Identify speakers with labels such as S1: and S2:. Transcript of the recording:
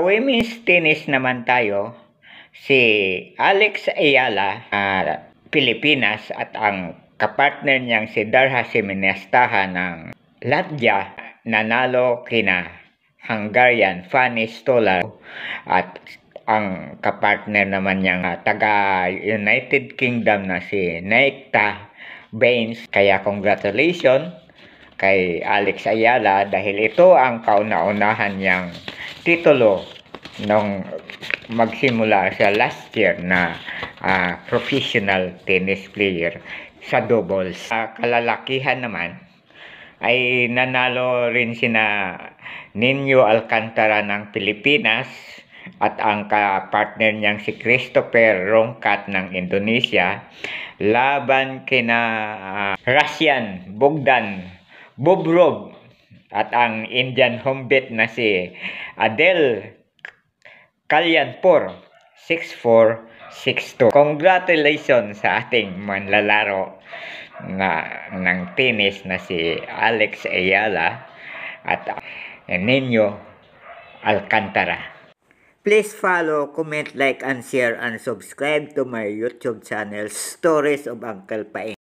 S1: Women's tennis naman tayo, si Alex Ayala, Pilipinas, at ang kapartner niyang si Darha Simenestaha ng Latvia, nanalo kina Hungarian Fanny Stolar, at ang kapartner naman niyang taga United Kingdom na si Nikita Baines. Kaya congratulations kay Alex Ayala dahil ito ang kauna-unahan niyang titulo nung magsimula sa last year na professional tennis player sa doubles. Kalalakihan naman ay nanalo rin sina Nino Alcantara ng Pilipinas at ang ka-partner niyang si Christopher Rongkat ng Indonesia laban kina Russian Bogdan Bobrov at ang Indian homebet na si Adel Kalyanpur 6-4, 6-2. Congratulations sa ating manlalaro ng tennis na si Alex Ayala at Nino Alcantara. Please follow, comment, like, and share, and subscribe to my YouTube channel, Stories of Uncle Paeng.